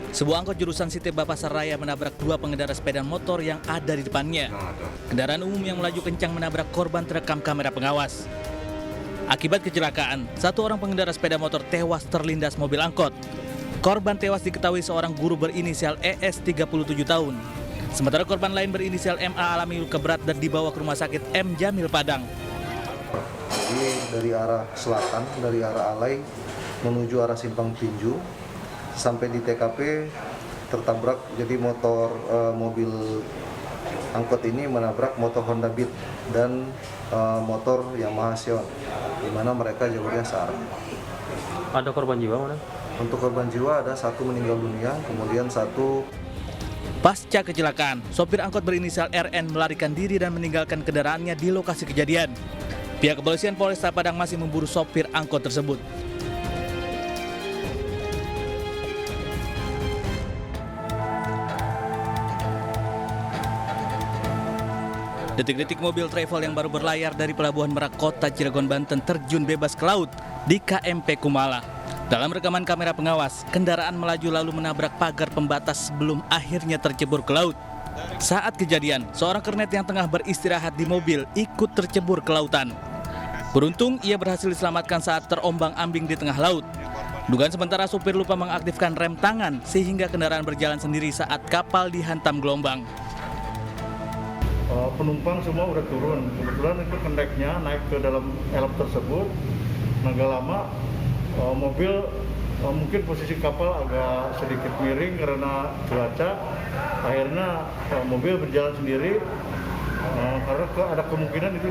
Sebuah angkot jurusan Siteba Pasaraya menabrak dua pengendara sepeda motor yang ada di depannya. Kendaraan umum yang melaju kencang menabrak korban terekam kamera pengawas. Akibat kecelakaan, satu orang pengendara sepeda motor tewas terlindas mobil angkot. Korban tewas diketahui seorang guru berinisial ES 37 tahun. Sementara korban lain berinisial MA alami luka berat dan dibawa ke rumah sakit M Jamil Padang. Jadi dari arah selatan, dari arah Alai menuju arah Simpang Tinju, sampai di TKP tertabrak. Jadi mobil angkot ini menabrak motor Honda Beat dan motor Yamaha Sion, di mana mereka jalurnya searah. Ada korban jiwa mana? Untuk korban jiwa ada satu meninggal dunia, kemudian satu. Pasca kecelakaan, sopir angkot berinisial RN melarikan diri dan meninggalkan kendaraannya di lokasi kejadian. Pihak kepolisian Polresta Padang masih memburu sopir angkot tersebut. Detik-detik mobil travel yang baru berlayar dari Pelabuhan Merak Kota Cilegon, Banten terjun bebas ke laut di KMP Kumala. Dalam rekaman kamera pengawas, kendaraan melaju lalu menabrak pagar pembatas sebelum akhirnya tercebur ke laut. Saat kejadian, seorang kernet yang tengah beristirahat di mobil ikut tercebur ke lautan. Beruntung, ia berhasil diselamatkan saat terombang-ambing di tengah laut. Dugaan sementara supir lupa mengaktifkan rem tangan sehingga kendaraan berjalan sendiri saat kapal dihantam gelombang. Penumpang semua udah turun. Kebetulan itu kendeknya naik ke dalam elep tersebut. Agak lama mobil mungkin posisi kapal agak sedikit miring karena cuaca. Akhirnya mobil berjalan sendiri karena ada kemungkinan itu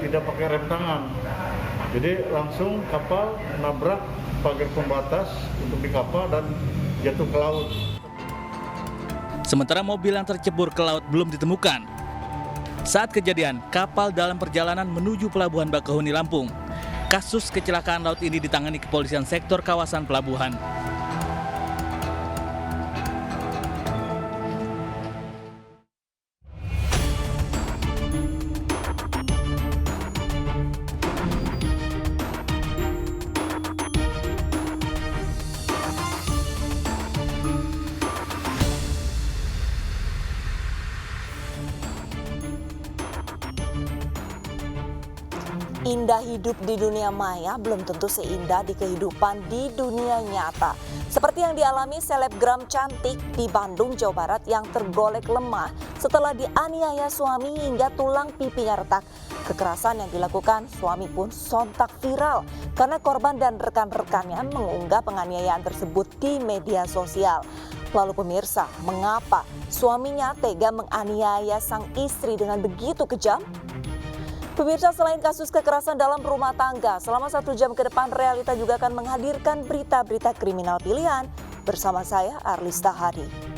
tidak pakai rem tangan. Jadi langsung kapal nabrak pagar pembatas untuk di kapal dan jatuh ke laut. Sementara mobil yang tercebur ke laut belum ditemukan. Saat kejadian, kapal dalam perjalanan menuju Pelabuhan Bakahuni, Lampung. Kasus kecelakaan laut ini ditangani kepolisian sektor kawasan pelabuhan. Indah hidup di dunia maya belum tentu seindah di kehidupan di dunia nyata. Seperti yang dialami selebgram cantik di Bandung, Jawa Barat yang tergolek lemah setelah dianiaya suami hingga tulang pipinya retak. Kekerasan yang dilakukan suami pun sontak viral karena korban dan rekan-rekannya mengunggah penganiayaan tersebut di media sosial. Lalu pemirsa, mengapa suaminya tega menganiaya sang istri dengan begitu kejam? Pemirsa, selain kasus kekerasan dalam rumah tangga, selama 1 jam ke depan Realita juga akan menghadirkan berita-berita kriminal pilihan bersama saya Arlista Hari.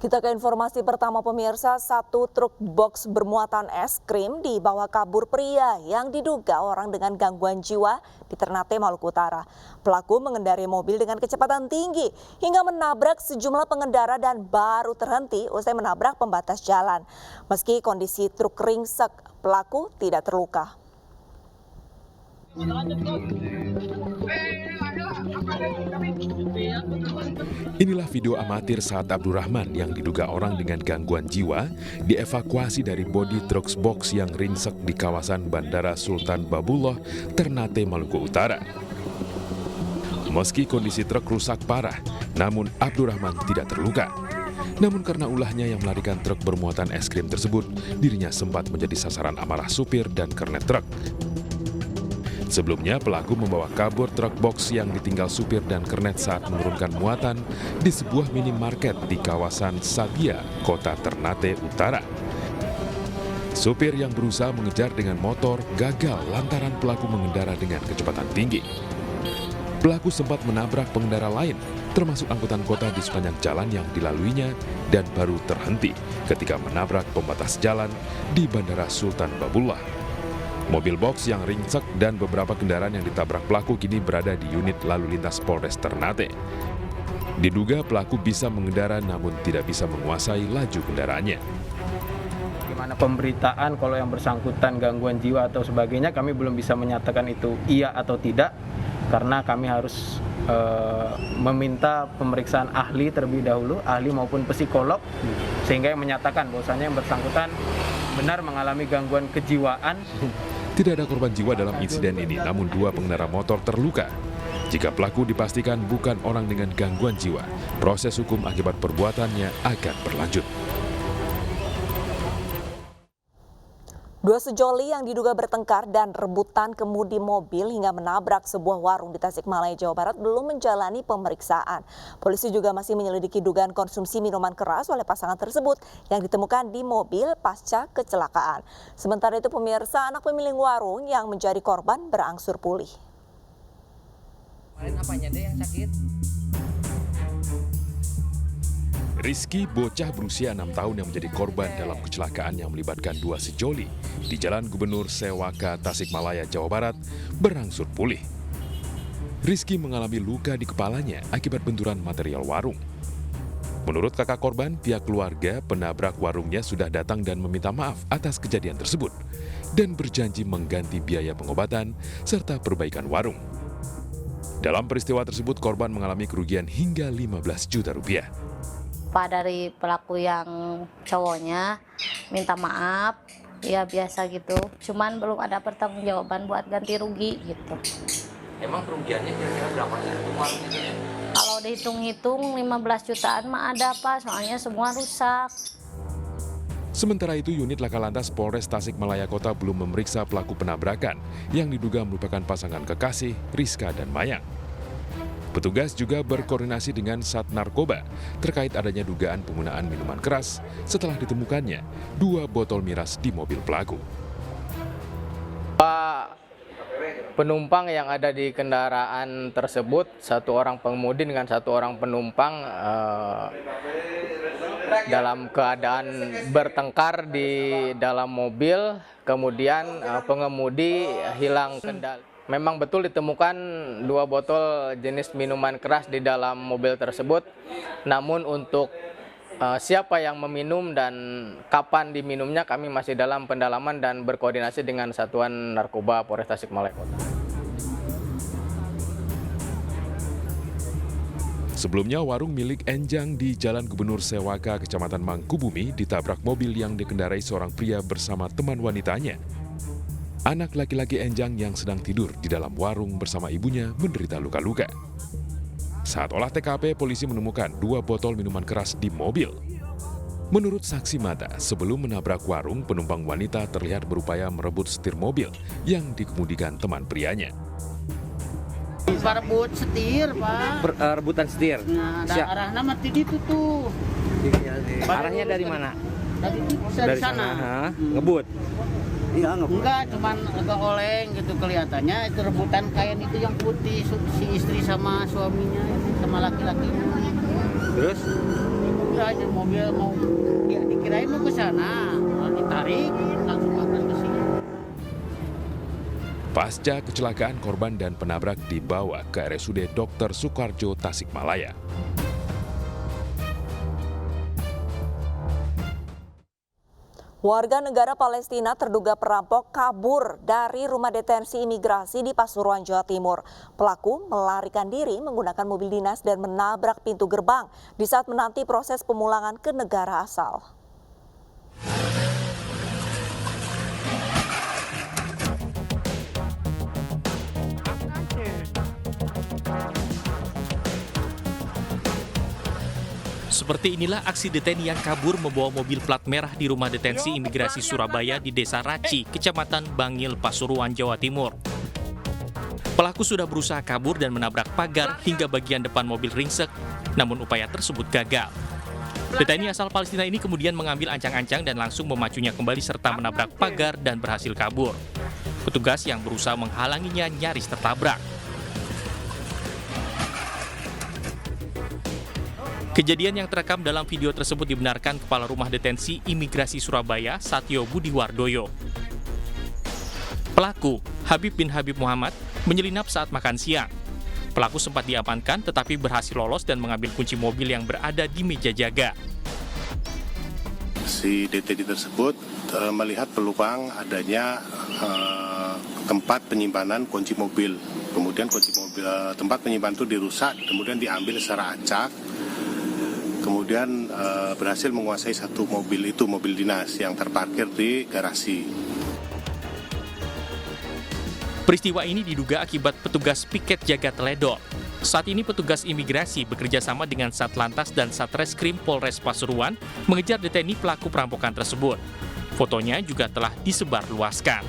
Kita ke informasi pertama pemirsa, satu truk box bermuatan es krim dibawa kabur pria yang diduga orang dengan gangguan jiwa di Ternate, Maluku Utara. Pelaku mengendarai mobil dengan kecepatan tinggi hingga menabrak sejumlah pengendara dan baru terhenti usai menabrak pembatas jalan. Meski kondisi truk ringsek, pelaku tidak terluka. Inilah video amatir saat Abdurrahman yang diduga orang dengan gangguan jiwa dievakuasi dari bodi truk box yang ringsek di kawasan Bandara Sultan Babullah, Ternate, Maluku Utara. Meski kondisi truk rusak parah, namun Abdurrahman tidak terluka. Namun karena ulahnya yang melarikan truk bermuatan es krim tersebut, dirinya sempat menjadi sasaran amarah supir dan kernet truk. Sebelumnya, pelaku membawa kabur truk box yang ditinggal supir dan kernet saat menurunkan muatan di sebuah minimarket di kawasan Sabia, Kota Ternate Utara. Supir yang berusaha mengejar dengan motor gagal lantaran pelaku mengendara dengan kecepatan tinggi. Pelaku sempat menabrak pengendara lain, termasuk angkutan kota di sepanjang jalan yang dilaluinya, dan baru terhenti ketika menabrak pembatas jalan di Bandara Sultan Babullah. Mobil box yang ringsek dan beberapa kendaraan yang ditabrak pelaku kini berada di unit lalu lintas Polres Ternate. Diduga pelaku bisa mengendara namun tidak bisa menguasai laju kendaraannya. Gimana pemberitaan kalau yang bersangkutan gangguan jiwa atau sebagainya, kami belum bisa menyatakan itu iya atau tidak karena kami harus meminta pemeriksaan ahli terlebih dahulu, ahli maupun psikolog, sehingga yang menyatakan bahwasanya yang bersangkutan benar mengalami gangguan kejiwaan. Tidak ada korban jiwa dalam insiden ini, namun 2 pengendara motor terluka. Jika pelaku dipastikan bukan orang dengan gangguan jiwa, proses hukum akibat perbuatannya akan berlanjut. 2 sejoli yang diduga bertengkar dan rebutan kemudi mobil hingga menabrak sebuah warung di Tasikmalaya, Jawa Barat belum menjalani pemeriksaan. Polisi juga masih menyelidiki dugaan konsumsi minuman keras oleh pasangan tersebut yang ditemukan di mobil pasca kecelakaan. Sementara itu pemirsa, anak pemilik warung yang menjadi korban berangsur pulih. Apanya deh yang sakit? Rizky, bocah berusia 6 tahun yang menjadi korban dalam kecelakaan yang melibatkan 2 sejoli di Jalan Gubernur Sewaka, Tasikmalaya, Jawa Barat, berangsur pulih. Rizky mengalami luka di kepalanya akibat benturan material warung. Menurut kakak korban, pihak keluarga penabrak warungnya sudah datang dan meminta maaf atas kejadian tersebut dan berjanji mengganti biaya pengobatan serta perbaikan warung. Dalam peristiwa tersebut, korban mengalami kerugian hingga 15 juta rupiah. Pak dari pelaku yang cowoknya minta maaf, ya biasa gitu. Cuman belum ada pertanggungjawaban buat ganti rugi gitu. Emang kerugiannya kira-kira berapa sih? Kalau dihitung-hitung 15 jutaan mah ada Pak, soalnya semua rusak. Sementara itu, unit Laka Lantas Polres Tasikmalaya Kota belum memeriksa pelaku penabrakan yang diduga merupakan pasangan kekasih Rizka dan Mayang. Petugas juga berkoordinasi dengan Sat Narkoba terkait adanya dugaan penggunaan minuman keras setelah ditemukannya 2 botol miras di mobil pelaku. Penumpang yang ada di kendaraan tersebut, 1 orang pengemudi dengan 1 orang penumpang dalam keadaan bertengkar di dalam mobil, kemudian pengemudi hilang kendali. Memang betul ditemukan 2 botol jenis minuman keras di dalam mobil tersebut. Namun untuk siapa yang meminum dan kapan diminumnya kami masih dalam pendalaman dan berkoordinasi dengan Satuan Narkoba Polres Tasikmalaya Kota. Sebelumnya, warung milik Enjang di Jalan Gubernur Sewaka, Kecamatan Mangkubumi, ditabrak mobil yang dikendarai seorang pria bersama teman wanitanya. Anak laki-laki Enjang yang sedang tidur di dalam warung bersama ibunya menderita luka-luka. Saat olah TKP, polisi menemukan 2 botol minuman keras di mobil. Menurut saksi mata, sebelum menabrak warung, penumpang wanita terlihat berupaya merebut setir mobil yang dikemudikan teman prianya. Berebut setir, Pak. Rebutan setir? Nah, arahnya mati di itu tuh. Arahnya dari mana? Dari sana. Ngebut? Iya, enggak, cuman agak oleng gitu kelihatannya. Itu rebutan kain itu yang putih, si istri sama suaminya, sama laki-lakinya. Terus? Udah aja mobil mau dikirain mau ke sana, ditarik langsung akan ke sini. Pasca kecelakaan, korban dan penabrak dibawa ke RSUD Dr. Soekarjo, Tasikmalaya. Warga negara Palestina terduga perampok kabur dari rumah detensi imigrasi di Pasuruan, Jawa Timur. Pelaku melarikan diri menggunakan mobil dinas dan menabrak pintu gerbang di saat menanti proses pemulangan ke negara asal. Seperti inilah aksi deten yang kabur membawa mobil plat merah di rumah detensi imigrasi Surabaya di Desa Raci, Kecamatan Bangil, Pasuruan, Jawa Timur. Pelaku sudah berusaha kabur dan menabrak pagar hingga bagian depan mobil ringsek, namun upaya tersebut gagal. Deteni asal Palestina ini kemudian mengambil ancang-ancang dan langsung memacunya kembali serta menabrak pagar dan berhasil kabur. Petugas yang berusaha menghalanginya nyaris tertabrak. Kejadian yang terekam dalam video tersebut dibenarkan Kepala Rumah Detensi Imigrasi Surabaya, Satyo Budiwardoyo. Pelaku, Habib bin Habib Muhammad, menyelinap saat makan siang. Pelaku sempat diamankan tetapi berhasil lolos dan mengambil kunci mobil yang berada di meja jaga. Si DTD tersebut melihat peluang adanya tempat penyimpanan kunci mobil. Kemudian kunci mobil, tempat penyimpanan itu dirusak, kemudian diambil secara acak. Kemudian berhasil menguasai satu mobil itu, mobil dinas yang terparkir di garasi. Peristiwa ini diduga akibat petugas piket jaga teledor. Saat ini petugas imigrasi bekerja sama dengan Satlantas dan Satreskrim Polres Pasuruan mengejar deteni pelaku perampokan tersebut. Fotonya juga telah disebarluaskan.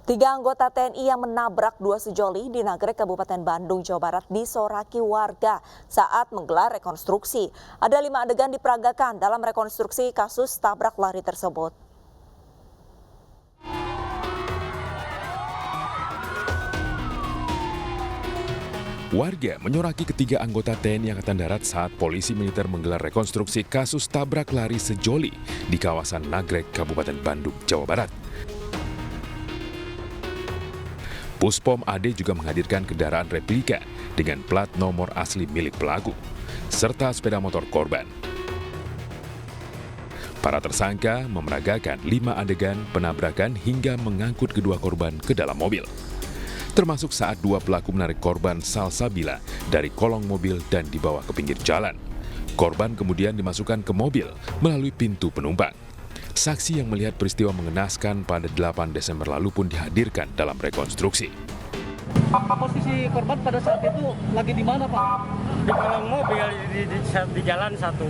Tiga anggota TNI yang menabrak dua sejoli di Nagrek, Kabupaten Bandung, Jawa Barat disoraki warga saat menggelar rekonstruksi. Ada 5 adegan diperagakan dalam rekonstruksi kasus tabrak lari tersebut. Warga menyoraki ketiga anggota TNI Angkatan Darat saat polisi militer menggelar rekonstruksi kasus tabrak lari sejoli di kawasan Nagrek, Kabupaten Bandung, Jawa Barat. Puspom AD juga menghadirkan kendaraan replika dengan plat nomor asli milik pelaku, serta sepeda motor korban. Para tersangka memeragakan 5 adegan penabrakan hingga mengangkut kedua korban ke dalam mobil. Termasuk saat 2 pelaku menarik korban salsabila dari kolong mobil dan dibawa ke pinggir jalan. Korban kemudian dimasukkan ke mobil melalui pintu penumpang. Saksi yang melihat peristiwa mengenaskan pada 8 Desember lalu pun dihadirkan dalam rekonstruksi. Posisi korban pada saat itu lagi di mana, Pak? Di kolong mobil, di jalan satu.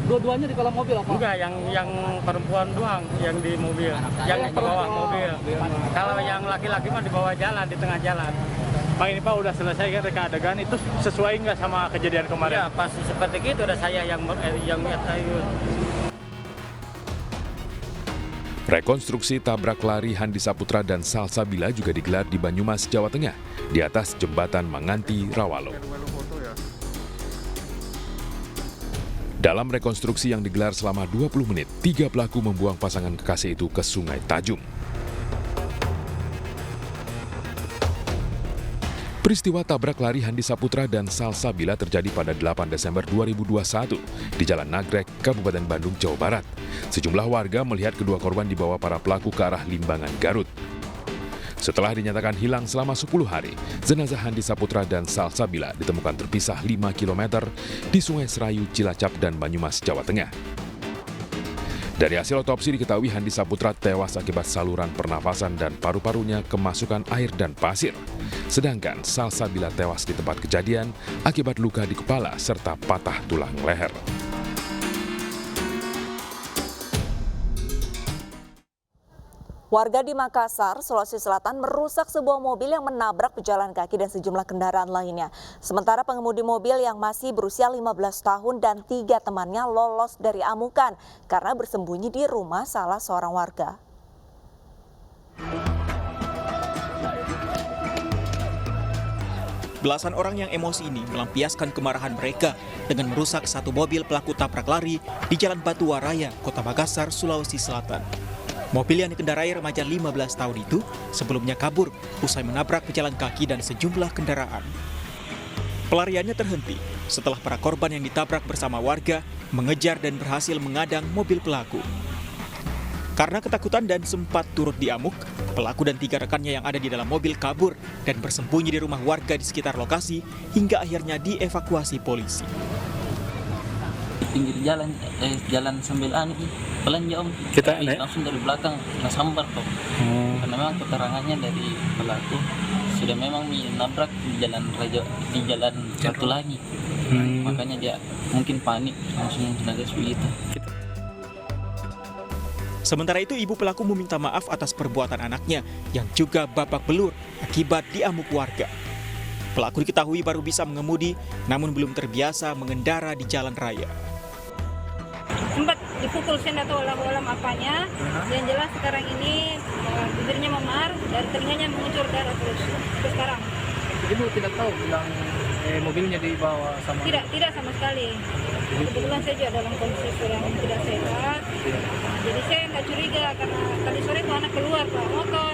Dua-duanya di kolong mobil apa? Enggak, yang perempuan doang yang di mobil, yang di bawah mobil. Kalau yang laki-laki mah di bawah jalan, di tengah jalan. Pak, ini Pak udah selesai kan reka adegan, itu sesuai nggak sama kejadian kemarin? Ya, pasti seperti itu, udah saya yang lihat saya. Rekonstruksi tabrak lari Handi Saputra dan Salsabila juga digelar di Banyumas, Jawa Tengah, di atas jembatan Manganti, Rawalo. Dalam rekonstruksi yang digelar selama 20 menit, 3 pelaku membuang pasangan kekasih itu ke Sungai Tajum. Peristiwa tabrak lari Handi Saputra dan Salsabila terjadi pada 8 Desember 2021 di Jalan Nagrek, Kabupaten Bandung, Jawa Barat. Sejumlah warga melihat kedua korban dibawa para pelaku ke arah Limbangan, Garut. Setelah dinyatakan hilang selama 10 hari, jenazah Handi Saputra dan Salsabila ditemukan terpisah 5 km di Sungai Serayu, Cilacap, dan Banyumas, Jawa Tengah. Dari hasil otopsi diketahui Handi Saputra tewas akibat saluran pernafasan dan paru-parunya kemasukan air dan pasir. Sedangkan Salsabila tewas di tempat kejadian akibat luka di kepala serta patah tulang leher. Warga di Makassar, Sulawesi Selatan merusak sebuah mobil yang menabrak pejalan kaki dan sejumlah kendaraan lainnya. Sementara pengemudi mobil yang masih berusia 15 tahun dan 3 temannya lolos dari amukan karena bersembunyi di rumah salah seorang warga. Belasan orang yang emosi ini melampiaskan kemarahan mereka dengan merusak satu mobil pelaku tabrak lari di Jalan Batuwaraya, Kota Makassar, Sulawesi Selatan. Mobil yang dikendarai remaja 15 tahun itu sebelumnya kabur usai menabrak pejalan kaki dan sejumlah kendaraan. Pelariannya terhenti setelah para korban yang ditabrak bersama warga mengejar dan berhasil mengadang mobil pelaku. Karena ketakutan dan sempat turut diamuk, pelaku dan 3 rekannya yang ada di dalam mobil kabur dan bersembunyi di rumah warga di sekitar lokasi hingga akhirnya dievakuasi polisi. Pinggir jalan sambil belanja om, kita langsung dari belakang sambar kok. Karena memang keterangannya dari pelaku sudah memang menabrak di jalan satu lagi, makanya dia mungkin panik langsung nagas begitu. Sementara itu ibu pelaku meminta maaf atas perbuatan anaknya yang juga babak belur akibat diamuk warga. Pelaku diketahui baru bisa mengemudi namun belum terbiasa mengendara di jalan raya. Sempat dipukul, saya nggak tahu alam apanya. Yang jelas sekarang ini bibirnya memar, dari telinganya mengucur darah terus sampai sekarang. Ibu tidak tahu bilang mobilnya dibawa sama? Tidak sama sekali. Kebetulan saya juga dalam kondisi yang tidak sehat. Jadi saya nggak curiga karena tadi sore itu anak keluar bawa motor.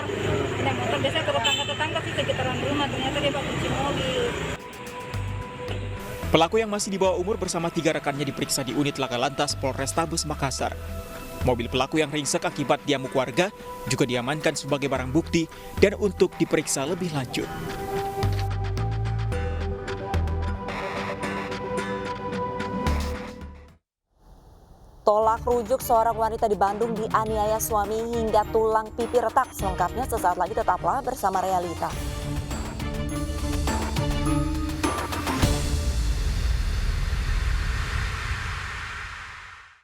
Ada motor biasa ke tetangga sih sekitaran rumah, ternyata dia bawa kunci mobil. Pelaku yang masih di bawah umur bersama 3 rekannya diperiksa di unit Laka Lantas Polrestabes Makassar. Mobil pelaku yang ringsek akibat diamuk warga juga diamankan sebagai barang bukti dan untuk diperiksa lebih lanjut. Tolak rujuk seorang wanita di Bandung dianiaya suami hingga tulang pipi retak. Selengkapnya sesaat lagi, tetaplah bersama Realita.